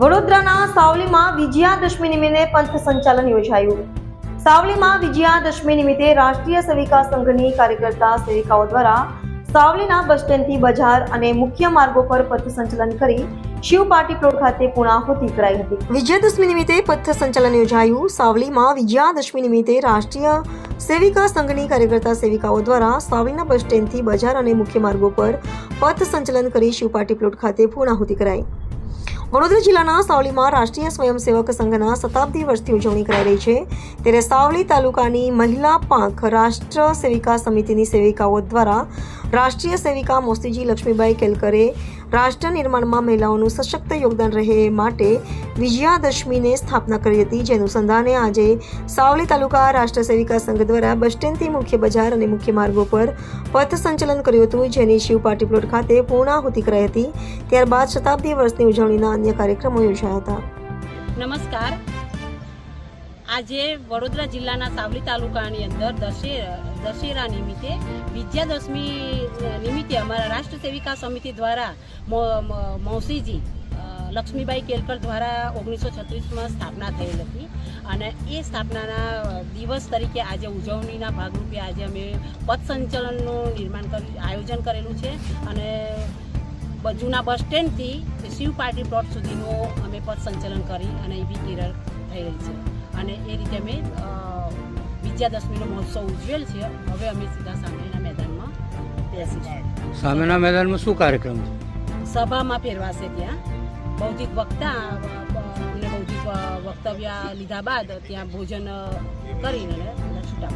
વડોદરાના સાવલીમાં વિજયાદશમી નિમિત્તે પંથ સંચાલન યોજાયું। સાવલીમાં વિજયાદશમી નિમિત્તે રાષ્ટ્રીય સેવિકા સંઘની કાર્યકર્તા સેવિકાઓ દ્વારા સાવલીના બસ સ્ટેન્ડથી બજાર અને મુખ્ય માર્ગો પર પથ સંચાલન કરી શિવ પાર્ટી પ્લોટ ખાતે પૂર્ણાહુતિ કરાઈ હતી। વિજયાદશમી નિમિત્તે પથ સંચાલન યોજાયું। સાવલીમાં વિજયાદશમી નિમિત્તે રાષ્ટ્રીય સેવિકા સંઘની કાર્યકર્તા સેવિકાઓ દ્વારા સાવલીના બસ સ્ટેન્ડથી બજાર અને મુખ્ય માર્ગો પર પથ સંચાલન કરી શિવ પાર્ટી પ્લોટ ખાતે પૂર્ણાહુતિ કરાઈ। વડોદરા જિલ્લાના સાવલીમાં રાષ્ટ્રીય સ્વયંસેવક સંઘના શતાબ્દી વર્ષની ઉજવણી કરાઈ રહી છે, ત્યારે સાવલી તાલુકાની મહિલા પાંખ રાષ્ટ્ર સેવિકા સમિતિની સેવિકાઓ દ્વારા રાષ્ટ્રીય સેવિકા મોસીજી લક્ષ્મીબાઈ કેલકરે રાષ્ટ્ર નિર્માણમાં મહિલાઓનું સશક્ત યોગદાન રહે માટે વિજયાદશમીને સ્થાપના કરી હતી, જે અનુસંધાને આજે સાવલી તાલુકા રાષ્ટ્ર સેવિકા સંઘ દ્વારા બસ સ્ટેન્ડથી મુખ્ય બજાર અને મુખ્ય માર્ગો પર પથ સંચાલન કર્યું હતું, જેની શિવ પાર્ટી પ્લોટ ખાતે પૂર્ણાહુતિ કરાઈ હતી। ત્યારબાદ શતાબ્દી વર્ષની ઉજવણીના અન્ય કાર્યક્રમો યોજાયા હતા। નમસ્કાર। આજે વડોદરા જિલ્લાના સાવલી તાલુકાની અંદર દશેરા નિમિત્તે વિજયાદશમી નિમિત્તે અમારા રાષ્ટ્ર સેવિકા સમિતિ દ્વારા મૌસીજી લક્ષ્મીબાઈ કેલકર દ્વારા 1936માં સ્થાપના થયેલ હતી અને એ સ્થાપનાના દિવસ તરીકે આજે ઉજવણીના ભાગરૂપે આજે અમે પથ સંચાલનનું આયોજન કરેલું છે અને જૂના બસ સ્ટેન્ડથી શિવ પાર્ટી પ્લોટ સુધીનું અમે પથ સંચાલન કરી અને એવી કિરણ થયેલ છે અને એ રીતે અમે વિજયાદશમીનો મહોત્સવ ઉજવેલ છે। હવે અમે સીધા સામેના મેદાનમાં બેસીશું। સામેના મેદાનમાં શું કાર્યક્રમ છે? સભામાં ફેરવાશે। ત્યાં બૌદ્ધિક વક્તા અને બૌદ્ધિક વક્તવ્ય લીધા બાદ ત્યાં ભોજન કરીને છૂટા